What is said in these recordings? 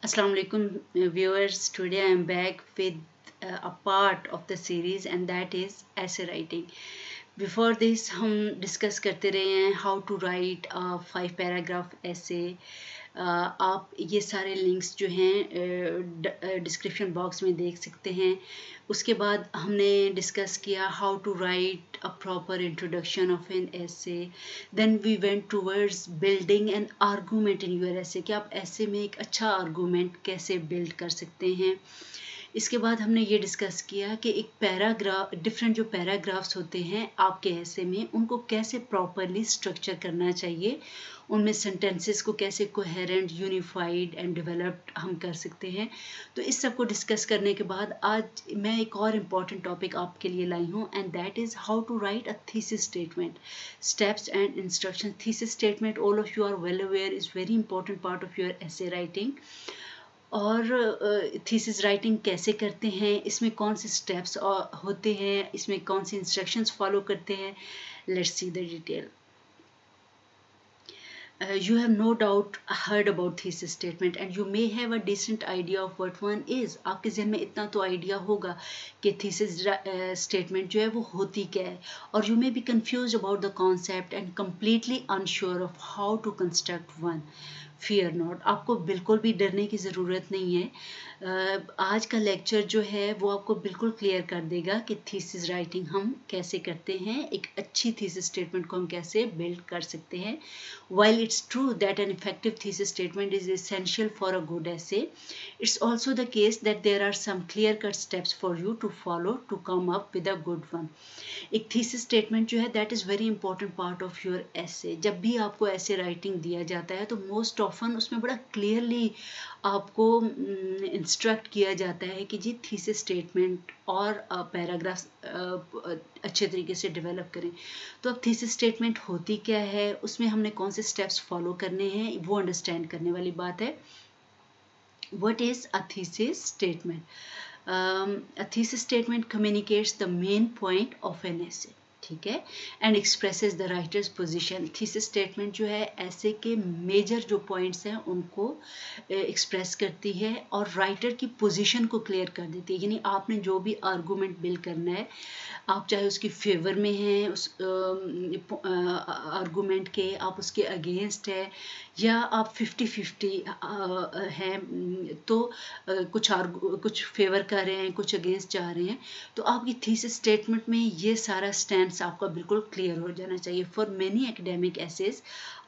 Assalamu alaikum viewers. Today I am back with a part of the series and that is essay writing. Before this हम discuss करते रहे हैं how to right 5 paragraph ऐसे। आप ये सारे links जो हैं डिस्क्रिप्शन बॉक्स में देख सकते हैं। उसके बाद हमने डिस्कस किया how to write a proper introduction of an essay. Then we went towards building an argument in your essay कि आप ऐसे में एक अच्छा आर्गूमेंट कैसे बिल्ड कर सकते हैं। इसके बाद हमने ये डिस्कस किया कि एक पैराग्राफ डिफरेंट जो पैराग्राफ्स होते हैं आपके ऐसे में उनको कैसे प्रॉपरली स्ट्रक्चर करना चाहिए, उनमें सेंटेंसेस को कैसे कोहेरेंट यूनिफाइड एंड डेवलप्ड हम कर सकते हैं। तो इस सब को डिस्कस करने के बाद आज मैं एक और इम्पॉर्टेंट टॉपिक आपके लिए लाई हूँ and that is how to write a thesis statement, steps and instruction. Thesis statement all of you are well aware is very important part of your essay writing. और थीसिस राइटिंग कैसे करते हैं, इसमें कौन से स्टेप्स होते हैं, इसमें कौन से इंस्ट्रक्शंस फॉलो करते हैं, let's see the detail. You have no doubt heard about thesis statement and you may have a decent idea of what one is. आपके जहन में इतना तो आइडिया होगा कि thesis statement जो है वो होती क्या है, और you may be confused about the concept and completely unsure of how to construct one. Fear not, आपको बिल्कुल भी डरने की ज़रूरत नहीं है। आज का लेक्चर जो है वो आपको बिल्कुल क्लियर कर देगा कि थीसिस राइटिंग हम कैसे करते हैं, एक अच्छी थीसिस स्टेटमेंट को हम कैसे बिल्ड कर सकते हैं। While it's true that an effective thesis statement is essential for a good essay, it's also the case that there are some clear-cut steps for you to follow to come up with a good one. एक thesis statement जो है that is very important part of your ऐसे। जब भी आपको ऐसे writing दिया जाता है तो मोस्ट ऑफन उसमें बड़ा क्लियरली आपको इंस्ट्रक्ट किया जाता है कि जी थीसिस स्टेटमेंट और पैराग्राफ अच्छे तरीके से डेवलप करें। तो अब थीसिस स्टेटमेंट होती क्या है, उसमें हमने कौन से स्टेप्स फॉलो करने हैं, वो अंडरस्टैंड करने वाली बात है। What is a thesis statement? A thesis statement communicates the main point of an essay, ठीक है, and expresses the writers position. Thesis statement जो है ऐसे के मेजर जो पॉइंट्स हैं उनको एक्सप्रेस करती है और राइटर की पोजीशन को क्लियर कर देती है। यानी आपने जो भी आर्गूमेंट बिल्ड करना है, आप चाहे उसकी फेवर में हैं उस आर्गूमेंट के, आप उसके अगेंस्ट है, या आप 50-50 हैं, तो कुछ फेवर कर रहे हैं, कुछ अगेंस्ट जा रहे हैं, तो आपकी थीसिस स्टेटमेंट में ये सारा स्टैंड्स आपका बिल्कुल क्लियर हो जाना चाहिए। For many academic essays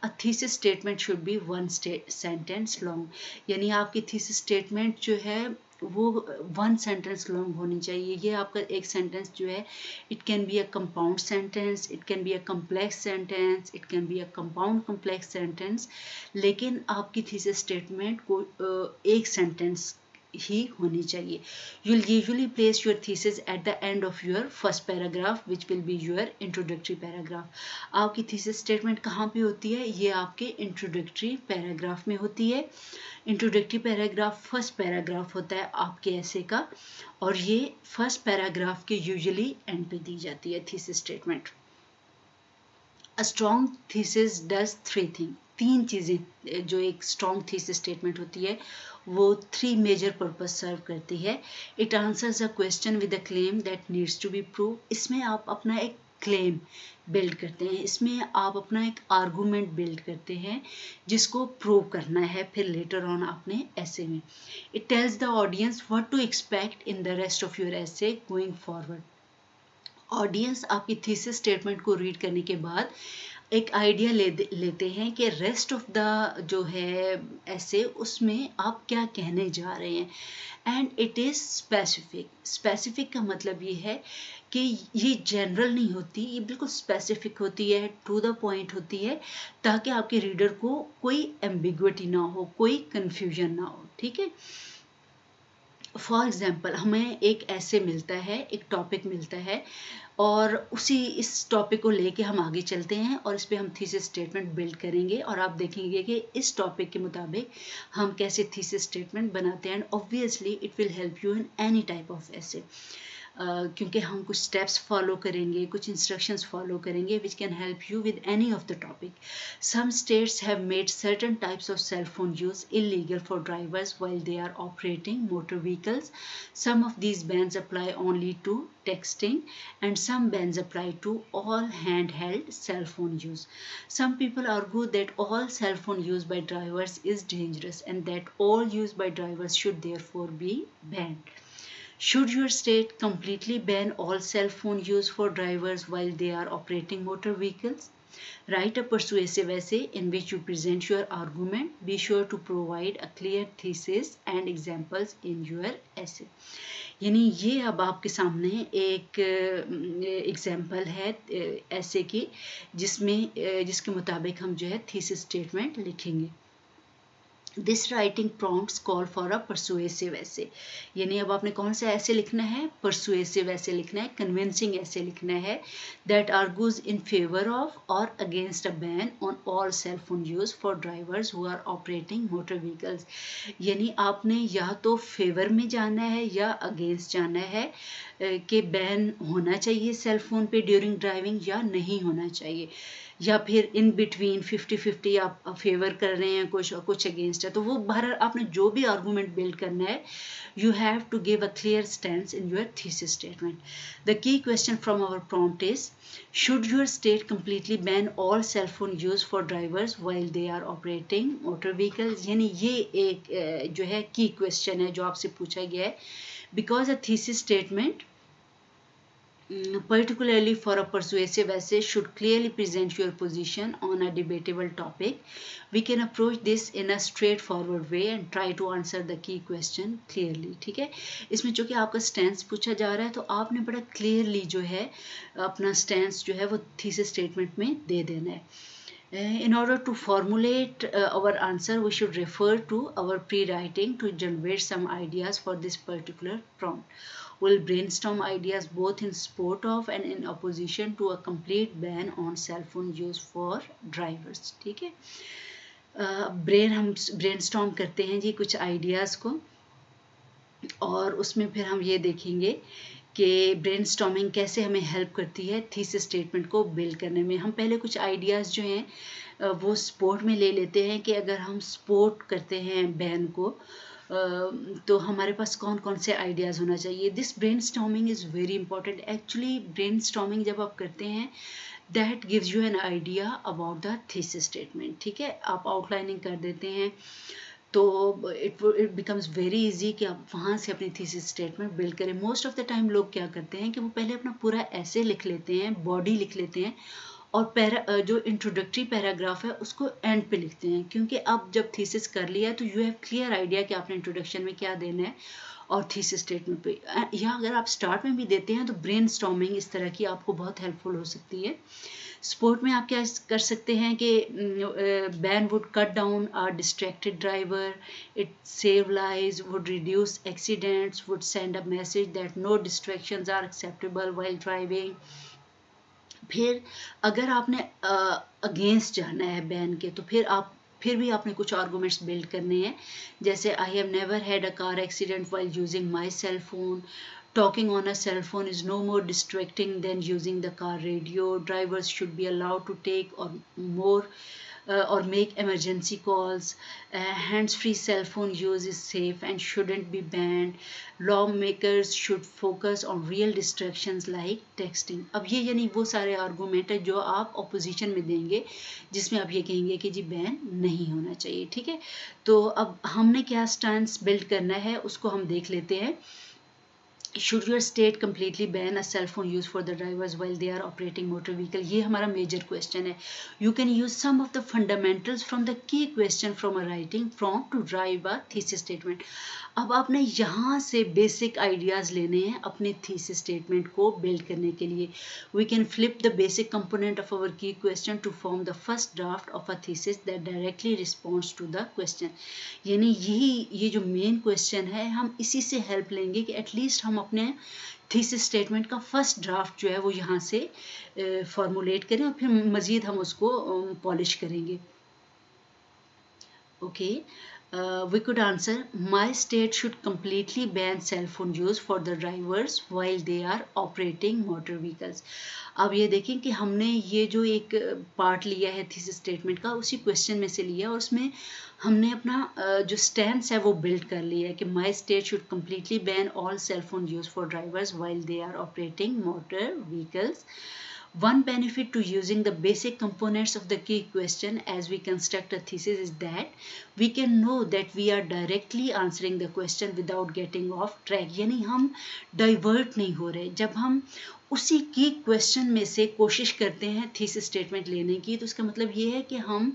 a thesis statement should be one sentence long, यानी आपकी थीसिस स्टेटमेंट जो है वो वन सेंटेंस लॉन्ग होनी चाहिए। ये आपका एक सेंटेंस जो है it can be a compound sentence, it can be a complex sentence, it can be a compound complex sentence, लेकिन आपकी थीसिस स्टेटमेंट को एक सेंटेंस ही होनी चाहिए। You'll usually place your thesis at the end of your first paragraph, which will be your introductory paragraph. आपकी thesis statement कहाँ पे होती है, ये आपके introductory paragraph में होती है। इंट्रोडक्टरी पैराग्राफ फर्स्ट पैराग्राफ होता है आपके ऐसे का, और ये फर्स्ट पैराग्राफ के यूजुअली एंड पे दी जाती है thesis statement. A strong thesis does three thing, तीन चीज़ें जो एक स्ट्रॉन्ग थीसिस स्टेटमेंट होती है वो थ्री मेजर पर्पज सर्व करती है। It answers a question with a claim that needs to be prove, इसमें आप अपना एक क्लेम बिल्ड करते हैं, इसमें आप अपना एक आर्गूमेंट बिल्ड करते हैं जिसको प्रूव करना है फिर लेटर ऑन अपने ऐसे में। It tells the audience what to expect in the rest of your essay going forward. Audience आपकी थीसिस स्टेटमेंट को रीड करने के बाद एक आइडिया लेते हैं कि रेस्ट ऑफ द जो है ऐसे उसमें आप क्या कहने जा रहे हैं, and it is specific. Specific का मतलब ये है कि ये जनरल नहीं होती, ये बिल्कुल स्पेसिफिक होती है, टू द पॉइंट होती है, ताकि आपके रीडर को कोई एम्बिग्विटी ना हो, कोई कन्फ्यूजन ना हो, ठीक है। फॉर एग्जाम्पल हमें एक ऐसे मिलता है, एक टॉपिक मिलता है, और इस टॉपिक को लेके हम आगे चलते हैं और इस पर हम थीसिस स्टेटमेंट बिल्ड करेंगे, और आप देखेंगे कि इस टॉपिक के मुताबिक हम कैसे थीसिस स्टेटमेंट बनाते हैं, and obviously it will help you in any type of ऐसे। क्योंकि हम कुछ स्टेप्स फॉलो करेंगे, कुछ इंस्ट्रक्शंस फॉलो करेंगे which can help you with any of the topic. Some states have made certain types of cell phone use illegal for drivers while they are operating motor vehicles. Some of these bans apply only to texting and some bans apply to all handheld cell phone use. Some people argue that all cell phone use by drivers is dangerous and that all use by drivers should therefore be banned. Should your state completely ban all cell phone use for drivers while they are operating motor vehicles? Write a persuasive essay in which you present your argument. Be sure to provide a clear thesis and examples in your essay. यानी ये अब आपके सामने एक example है ऐसे की जिसके मुताबिक हम जो है थीसिस स्टेटमेंट लिखेंगे. This writing prompts call for a persuasive ऐसे. यानी अब आपने कौन सा ऐसे लिखना है? परसुएसिव ऐसे लिखना है, कन्विंसिंग ऐसे लिखना है that argues in favour of और against a ban on all cell phone use for drivers who are operating motor vehicles. यानी आपने या तो फेवर में जाना है या अगेंस्ट जाना है कि बैन होना चाहिए सेल फोन पे ड्यूरिंग ड्राइविंग या नहीं होना चाहिए, या फिर इन बिटवीन 50-50 आप फेवर कर रहे हैं कुछ अगेंस्ट है. तो वो बाहर आपने जो भी आर्गूमेंट बिल्ड करना है, you have to give a clear stance in your thesis statement. The key question from our prompt is, should your state completely ban all cell phone use for drivers while they are operating motor vehicles? यानी ये एक जो है की question है जो आपसे पूछा गया है. Because a thesis statement particularly for a persuasive essay should clearly present your position on a debatable topic, we can approach this in a straightforward way and try to answer the key question clearly. ठीक है, इसमें चूंकि आपका stance पूछा जा रहा है तो आपने बड़ा क्लियरली जो है अपना स्टैंस जो है वो थीसिस स्टेटमेंट में दे देना है. In order to formulate our answer, we should refer to our pre-writing to generate some ideas for this particular prompt. We'll brainstorm ideas both in support of and in opposition to a complete ban on cell phone use for drivers. ठीक है, हम brainstorm करते हैं जी कुछ ideas को, और उसमें फिर हम ये देखेंगे कि ब्रेनस्टॉर्मिंग कैसे हमें हेल्प करती है थीसिस स्टेटमेंट को बिल्ड करने में. हम पहले कुछ आइडियाज़ जो हैं वो सपोर्ट में ले लेते हैं कि अगर हम सपोर्ट करते हैं बैन को तो हमारे पास कौन कौन से आइडियाज़ होना चाहिए. This brainstorming is very important. Actually brainstorming जब आप करते हैं that gives you an idea about the thesis statement. ठीक है, आप आउटलाइनिंग कर देते हैं तो इट बिकम्स वेरी इजी कि आप वहाँ से अपनी थीसिस स्टेटमेंट बिल्ड करें. मोस्ट ऑफ द टाइम लोग क्या करते हैं कि वो पहले अपना पूरा ऐसे लिख लेते हैं, बॉडी लिख लेते हैं, और जो इंट्रोडक्टरी पैराग्राफ है उसको एंड पे लिखते हैं, क्योंकि अब जब थीसिस कर लिया तो यू हैव क्लियर आइडिया कि आपने इंट्रोडक्शन में क्या देना है और थीसिस स्टेटमेंट पे. या अगर आप स्टार्ट में भी देते हैं तो ब्रेनस्टॉर्मिंग इस तरह की आपको बहुत हेल्पफुल हो सकती है. स्पोर्ट में आप क्या कर सकते हैं कि ban would cut down a distracted driver, it save lives, would reduce accidents, would send a message that no distractions are acceptable while driving. फिर अगर आपने अगेंस्ट जाना है बैन के तो फिर भी आपने कुछ आर्गूमेंट्स बिल्ड करने हैं, जैसे I have never had a car accident while using my cell phone. Talking on a cell phone is no more distracting than using the car radio. Drivers should be allowed to take or make emergency calls. Hands-free cell phone use is safe and shouldn't be banned. Lawmakers should focus on real distractions like texting. अब ये यानी वो सारे argument है जो आप opposition में देंगे, जिसमें आप ये कहेंगे कि जी बैन नहीं होना चाहिए. ठीक है, तो अब हमने क्या स्टैंस बिल्ड करना है उसको हम देख लेते हैं. Should your state completely ban a cell phone use for the drivers while they are operating motor vehicle? ये हमारा major question है. You can use some of the fundamentals from the key question from a writing prompt to drive a thesis statement. अब आपने यहाँ से basic ideas लेने हैं अपने थीसिस स्टेटमेंट को बिल्ड करने के लिए. We can flip the basic component of our key question to form the first draft of a thesis that directly responds to the question. यानी ये जो मेन क्वेश्चन है हम इसी से हेल्प लेंगे कि एटलीस्ट हम अपने थीसिस स्टेटमेंट का फर्स्ट ड्राफ्ट जो है वो यहाँ से फॉर्मुलेट करें और फिर मज़ीद हम उसको पॉलिश करेंगे. Okay, we could answer, my state should completely ban cell phone use for the drivers while they are operating motor vehicles. अब ये देखें कि हमने ये जो एक पार्ट लिया है थीसिस स्टेटमेंट का, उसी क्वेश्चन में से लिया और उसमें हमने अपना जो स्टैंस है वो बिल्ड कर लिया है कि my state should completely ban all cell phone use for drivers while they are operating motor vehicles. One benefit to using the basic components of the key question as we construct a thesis is that we can know that we are directly answering the question without getting off track. यानी हम divert नहीं हो रहे. जब हम उसी की question में से कोशिश करते हैं थीसिस स्टेटमेंट लेने की, तो इसका मतलब ये है कि हम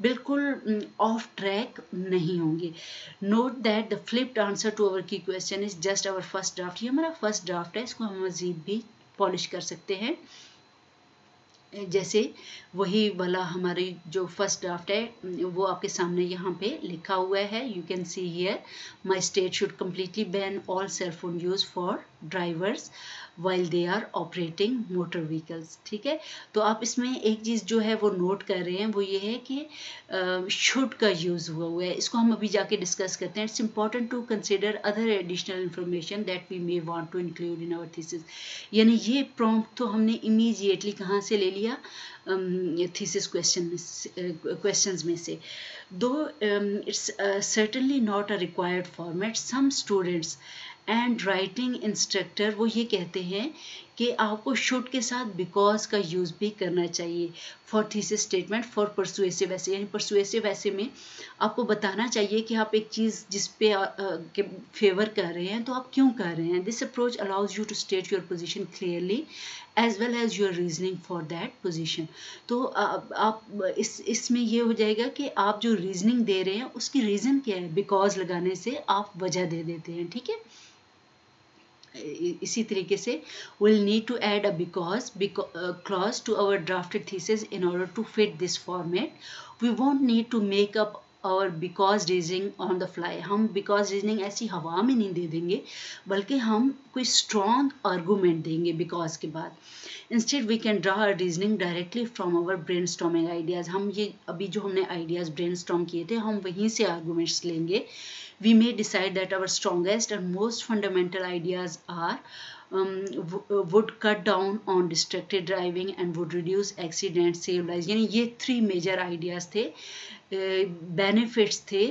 बिल्कुल ऑफ ट्रैक नहीं होंगे. Note that the flipped answer to our key question is just our first draft. ये हमारा फर्स्ट ड्राफ्ट है, इसको हम मजीद भी पॉलिश कर सकते हैं. जैसे वही वाला हमारी जो फर्स्ट ड्राफ्ट है वो आपके सामने यहाँ पे लिखा हुआ है. You can see here, my state should completely ban all cell phone use for drivers while they are operating motor vehicles. ठीक है, तो आप इसमें एक चीज़ जो है वो नोट कर रहे हैं वो ये है कि शुड का यूज़ हुआ है. इसको हम अभी जाके डिस्कस करते हैं. It's important to consider other additional information that we may want to include in our thesis. यानी ये प्रॉम्प्ट तो हमने इमीडिएटली कहाँ से ले लिया, थीसिस क्वेश्चंस में से. Though it's certainly not a required format, some students and writing instructor वो ये कहते हैं कि आपको शुड के साथ बिकॉज का यूज़ भी करना चाहिए for thesis statement for persuasive ऐसे. यानी परसुएसिव ऐसे में आपको बताना चाहिए कि आप एक चीज़ जिस पे के फेवर कर रहे हैं तो आप क्यों कर रहे हैं. This approach allows you to state your position clearly as well as your reasoning for that position. तो आप इसमें ये हो जाएगा कि आप जो रीजनिंग दे रहे हैं उसकी रीज़न क्या है, बिकॉज लगाने से आप वजह दे देते हैं. ठीक है, इसी तरीके से we'll need to add a because clause to our drafted thesis in order to fit this format. We won't need to make up our because reasoning on the fly. हम because reasoning ऐसी हवा में नहीं दे देंगे, बल्कि हम कोई strong argument देंगे because के बाद. Instead we can draw our reasoning directly from our brainstorming ideas. हम ये अभी जो हमने ideas brainstorm किए थे हम वहीं से arguments लेंगे. We may decide that our strongest and most fundamental ideas are would cut down on distracted driving and would reduce accidents, save lives. यानी ये 3 major ideas थे, benefits थे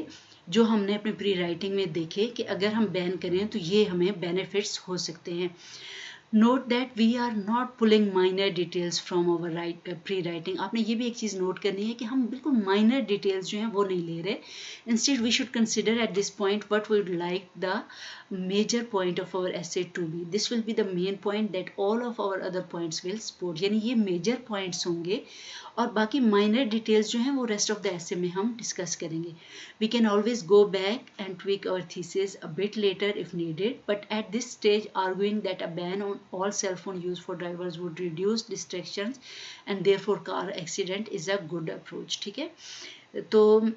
जो हमने अपने प्री राइटिंग में देखे कि अगर हम बैन करें तो ये हमें बेनिफिट्स हो सकते हैं. Note that we are not pulling minor details from our pre writing. आपने ये भी एक चीज़ नोट करनी है कि हम बिल्कुल माइनर डिटेल्स जो हैं वो नहीं ले रहे. Instead we should consider at this point what we would like the major point of our essay to be. This will be the main point that all of our other points will support. यानी ये major points होंगे और बाकी minor details जो हैं वो rest of the essay में हम डिस्कस करेंगे. We can always go back and tweak our thesis a bit later if needed, but at this stage arguing that a ban on all cell phone use for drivers would reduce distractions and therefore car accident is a good approach. ठीक है, तो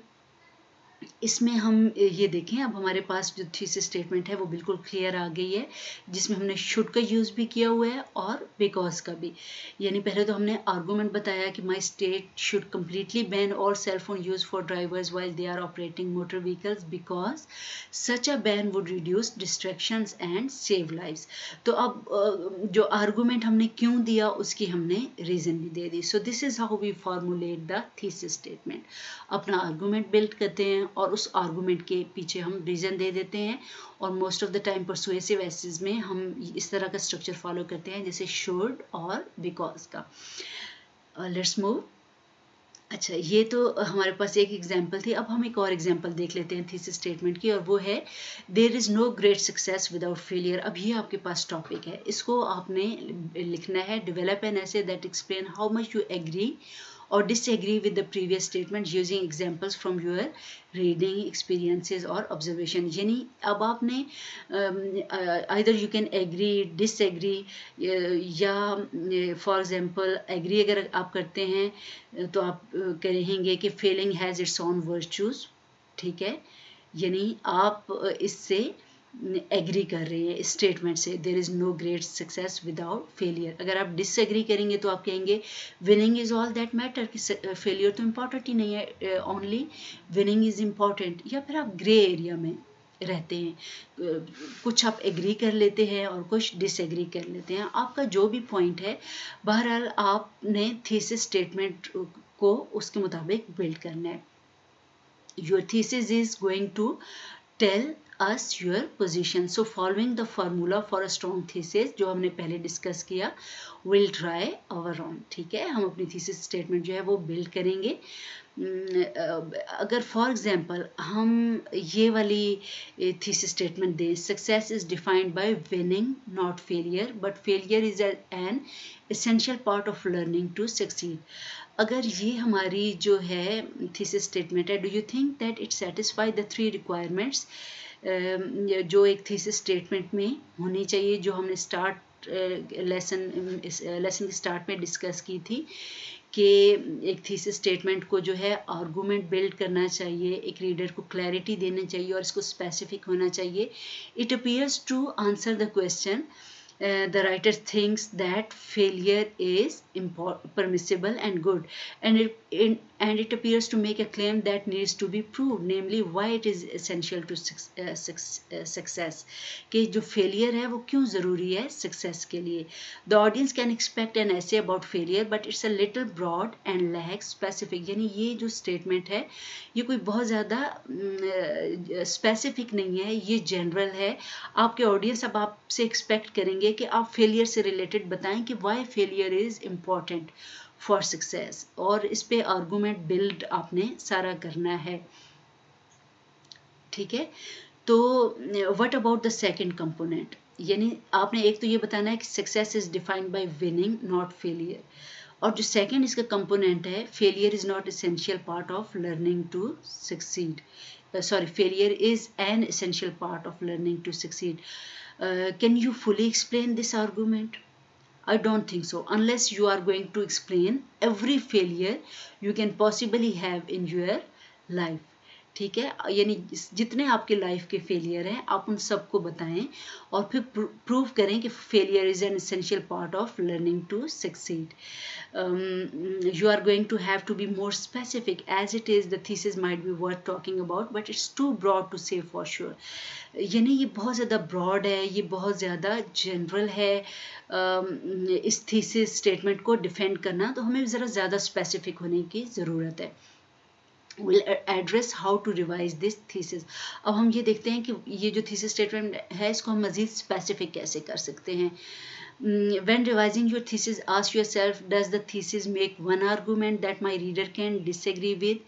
इसमें हम ये देखें अब हमारे पास जो थीसिस स्टेटमेंट है वो बिल्कुल क्लियर आ गई है, जिसमें हमने शुड का यूज़ भी किया हुआ है और बिकॉज का भी. यानी पहले तो हमने आर्गूमेंट बताया कि my state should completely ban all cell phone use for drivers while they are operating motor vehicles because such a ban would reduce distractions and save lives. तो अब जो आर्गूमेंट हमने क्यों दिया उसकी हमने रीज़न भी दे दी. So this is how we formulate the thesis statement. अपना आर्गूमेंट बिल्ड करते हैं और उस आर्गूमेंट के पीछे हम रीज़न दे देते हैं और most of the time persuasive essays में हम इस तरह का स्ट्रक्चर फॉलो करते हैं जैसे शुड और बिकॉज का. Let's move. अच्छा, ये तो हमारे पास एक एग्जांपल थी. अब हम एक और एग्जांपल देख लेते हैं थीसिस स्टेटमेंट की और वो है there is no great success without failure. अब ये आपके पास टॉपिक है, इसको आपने लिखना है. Develop an essay that explain how much you agree or disagree with the previous statement using examples from your reading experiences or observation. यानी अब आपने either you can agree, disagree या for example agree अगर आप करते हैं तो आप कहेंगे कि failing has its own virtues. ठीक है, यानी आप इससे एग्री कर रहे हैं स्टेटमेंट से, there is no great success without failure. अगर आप डिसएग्री करेंगे तो आप कहेंगे winning is all that matter, कि फेलियर तो इम्पॉर्टेंट ही नहीं है, ओनली विनिंग इज़ इम्पॉर्टेंट। या फिर आप ग्रे एरिया में रहते हैं, कुछ आप एग्री कर लेते हैं और कुछ डिसएग्री कर लेते हैं। आपका जो भी पॉइंट है, बहरहाल आपने थीसिस स्टेटमेंट को उसके मुताबिक बिल्ड करना है। Your thesis is going to tell us your position. So following the formula for a strong thesis, जो हमने पहले डिस्कस किया, we'll try our own। ठीक है, हम अपनी थीसिस स्टेटमेंट जो है वो बिल्ड करेंगे। अगर फॉर एग्जांपल हम ये वाली थीसिस स्टेटमेंट दें, success is defined by winning not failure, but failure is an essential part of learning to succeed. अगर ये हमारी जो है थीसिस स्टेटमेंट है, do you think that it satisfy the 3 requirements जो एक थीसिस स्टेटमेंट में होनी चाहिए, जो हमने लेसन के स्टार्ट में डिस्कस की थी कि एक थीसिस स्टेटमेंट को जो है आर्गूमेंट बिल्ड करना चाहिए, एक रीडर को क्लैरिटी देना चाहिए और इसको स्पेसिफिक होना चाहिए। It appears to answer the question, the writer thinks that failure is permissible and good, and it appears to make a claim that needs to be proved, namely why it is essential to success, कि जो failure है वो क्यों ज़रूरी है success के लिए। The audience can expect an essay about failure, but it's a little broad and lacks specific। यानी ये जो statement है ये कोई बहुत ज़्यादा specific नहीं है, ये general है। आपके audience अब आपसे expect करेंगे कि आप फेलियर से रिलेटेड बताएं कि why failure is important for success, और इस पे आर्गूमेंट बिल्ड आपने सारा करना है। ठीक है, तो what about the second component, यानी आपने एक तो ये बताना है कि success is defined by winning not failure, और जो सेकंड इसका कंपोनेंट है, failure is not essential part of learning to succeed, failure is an essential part of learning to succeed. Can you fully explain this argument? I don't think so, unless you are going to explain every failure you can possibly have in your life. ठीक है, यानी जितने आपके life के failure हैं आप उन सबको बताएं और फिर प्रूव करें कि failure is an essential part of learning to succeed. you are going to have to be more specific, as it is the thesis might be worth talking about, but it's too broad to say for sure। यानी ये बहुत ज़्यादा broad है, ये बहुत ज़्यादा general है। इस थीसिस स्टेटमेंट को डिफेंड करना तो हमें ज़रा ज़्यादा स्पेसिफिक होने की ज़रूरत है। will address how to revise this thesis। अब हम ये देखते हैं कि ये जो thesis statement है इसको हम मज़ीद specific कैसे कर सकते हैं। When revising your thesis, ask yourself, does the thesis make one argument that my reader can disagree with?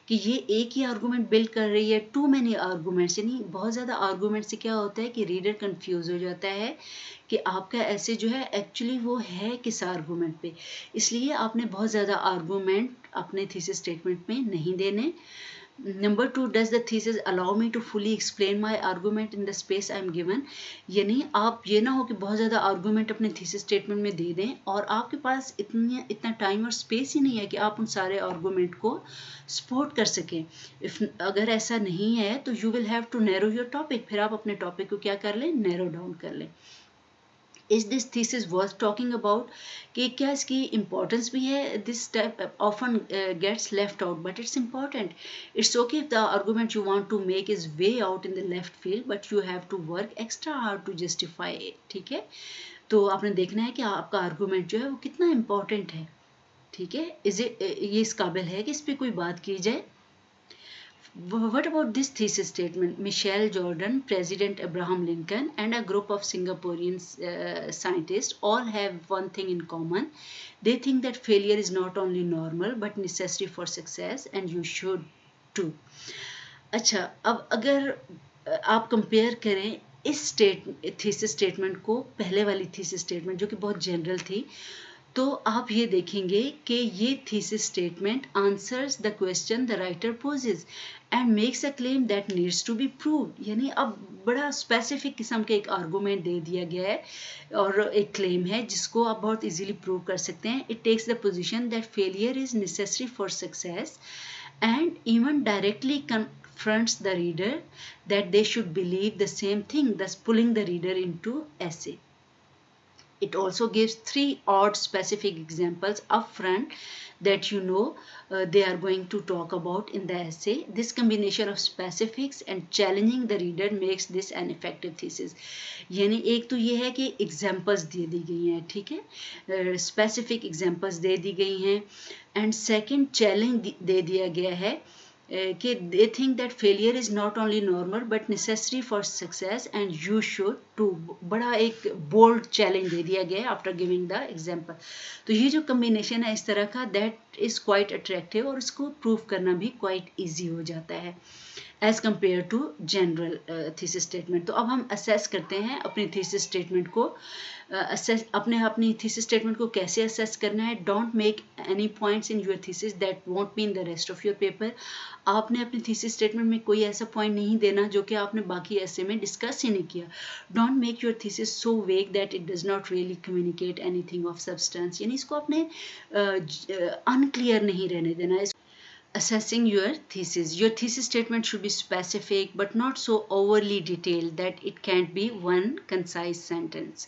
कि ये एक ही आर्गूमेंट बिल्ड कर रही है, टू मैनी आर्गूमेंट्स, यानी बहुत ज़्यादा आर्गूमेंट से क्या होता है कि रीडर कंफ्यूज हो जाता है कि आपका ऐसे जो है एक्चुअली वो है किस आर्गूमेंट पे। इसलिए आपने बहुत ज़्यादा आर्गूमेंट अपने थीसिस स्टेटमेंट में नहीं देने। Number 2, does the thesis allow me to fully explain my argument in the space I am given. यानी आप ये ना हो कि बहुत ज़्यादा आर्गूमेंट अपने थीसिस स्टेटमेंट में दे दें और आपके पास इतना टाइम और स्पेस ही नहीं है कि आप उन सारे आर्गूमेंट को सपोर्ट कर सकें। अगर ऐसा नहीं है तो you will have to narrow your topic, फिर आप अपने टॉपिक को क्या कर लें, नैरो डाउन कर लें। Is this thesis worth talking about? कि क्या इसकी importance भी है? This step often gets left out, but it's important. It's okay if the argument you want to make is way out in the left field, but you have to work extra hard to justify it. ठीक है, तो आपने देखना है कि आपका argument जो है वो कितना important है। ठीक है, ये इस काबिल है कि इस पर कोई बात की जाए। What about this thesis statement? Michael Jordan, President Abraham Lincoln, and a group of Singaporean scientists all have one thing in common. They think that failure is not only normal but necessary for success, and you should too. अच्छा, अब अगर आप compare करें इस thesis statement को पहले वाली thesis statement जो कि बहुत जनरल थी, तो आप ये देखेंगे कि ये thesis statement answers the question the writer poses and makes a claim that needs to be proved. यानी अब बड़ा स्पेसिफिक किस्म के एक आर्गूमेंट दे दिया गया है और एक क्लेम है जिसको आप बहुत इजीली प्रूव कर सकते हैं। It takes the position that failure is necessary for success and even directly confronts the reader that they should believe the same thing, thus pulling the reader into essay. It also gives 3 odd specific examples upfront that they are going to talk about in the essay. This combination of specifics and challenging the reader makes this an effective thesis. यानी एक तो ये है कि examples दे दी गई हैं, ठीक है, स्पेसिफिक एग्जाम्पल्स दे दी गई हैं, एंड सेकंड चैलेंज दे दिया गया है कि they think that failure is not only normal but necessary for success and you should too. बड़ा एक बोल्ड चैलेंज दे दिया गया है आफ्टर गिविंग द एग्जाम्पल. तो ये जो कम्बिनेशन है इस तरह का, दैट इज़ क्वाइट अट्रैक्टिव और इसको प्रूव करना भी क्वाइट ईजी हो जाता है as compare to general thesis statement. तो अब हम असेस करते हैं अपनी थीसिस स्टेटमेंट को. अपनी थीसिस स्टेटमेंट को कैसे असेस करना है. Don't make any points in your thesis that won't be in the rest of your paper. आपने अपनी थीसिस स्टेटमेंट में कोई ऐसा पॉइंट नहीं देना जो कि आपने बाकी ऐसे में डिस्कस ही नहीं किया. डोंट मेक योर थीसिस सो वेग that it does not really communicate anything of substance. यानी इसको आपने अनक्लियर नहीं रहने देना. Assessing your thesis. Your thesis statement should be specific but not so overly detailed that it can't be one concise sentence.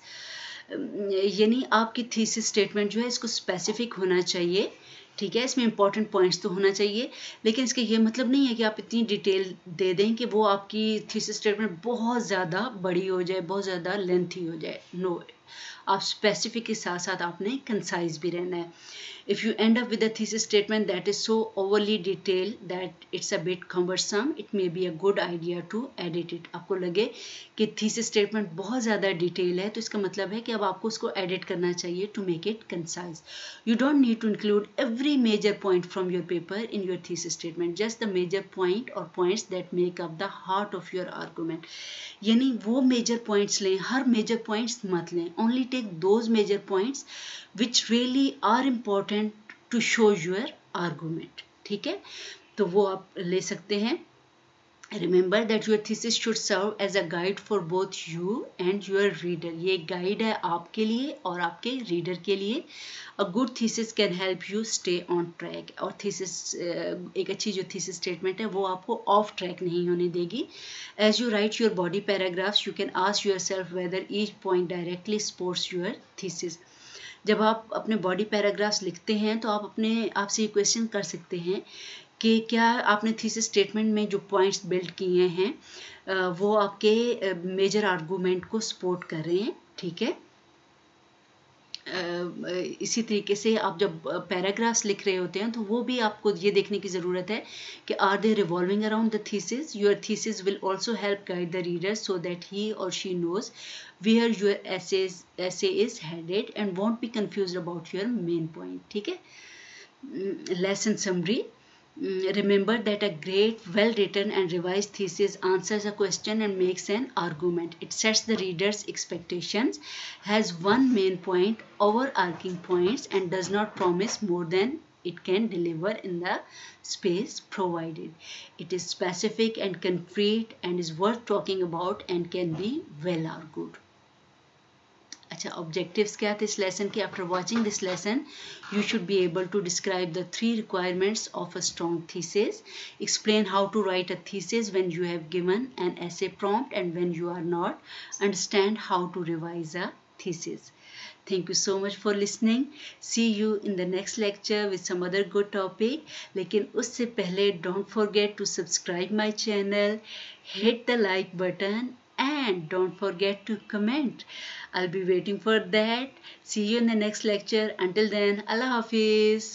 यानी आपकी thesis statement जो है इसको स्पेसिफिक होना चाहिए, ठीक है, इसमें इंपॉर्टेंट पॉइंट्स तो होना चाहिए, लेकिन इसका ये मतलब नहीं है कि आप इतनी डिटेल दे दें कि वो आपकी थीसिस स्टेटमेंट बहुत ज़्यादा बड़ी हो जाए, बहुत ज़्यादा लेंथी हो जाए. नो, आप स्पेसिफिक के साथ साथ आपने कंसाइज भी रहना है. If you end up with a thesis statement that is so overly detailed that it's a bit cumbersome, it may be a good idea to edit it. आपको लगे कि thesis statement बहुत ज़्यादा डिटेल है तो इसका मतलब है कि अब आपको उसको edit करना चाहिए to make it concise. You don't need to include every major point from your paper in your thesis statement, just the major point or points that make up the heart of your argument. यानी वो major points लें, हर major points मत लें. Only take those major points which really are important to show your argument. ठीक है, तो वो आप ले सकते हैं. Remember that your thesis should serve as a guide for both you and your reader. ये एक गाइड है आपके लिए और आपके रीडर के लिए. A good thesis can help you stay on track. और thesis एक अच्छी जो thesis statement है वो आपको off track नहीं होने देगी. As you write your body paragraphs, you can ask yourself whether each point directly supports your thesis. जब आप अपने बॉडी पैराग्राफ्स लिखते हैं तो आप अपने आप से ये क्वेश्चन कर सकते हैं कि क्या आपने थीसिस स्टेटमेंट में जो पॉइंट्स बिल्ड किए हैं वो आपके मेजर आर्गूमेंट को सपोर्ट कर रहे हैं. ठीक है, इसी तरीके से आप जब पैराग्राफ्स लिख रहे होते हैं तो वो भी आपको ये देखने की ज़रूरत है कि are they revolving around the thesis. Your thesis will also help guide the reader so that he or she knows where your essay is headed and won't be confused about your main point. ठीक है, lesson summary. Remember that a great, well-written and revised thesis answers a question and makes an argument. It sets the reader's expectations, has one main point, overarching points, and does not promise more than it can deliver in the space provided. It is specific and concrete and is worth talking about and can be well argued. अच्छा, objectives क्या थे इस lesson के. After watching this lesson you should be able to describe the 3 requirements of a strong thesis, explain how to write a thesis when you have given an essay prompt and when you are not, understand how to revise a thesis. Thank you so much for listening. See you in the next lecture with some other good topic. लेकिन उससे पहले don't forget to subscribe my channel, hit the like button and don't forget to comment. I'll be waiting for that. See you in the next lecture. Until then, Allah Hafiz.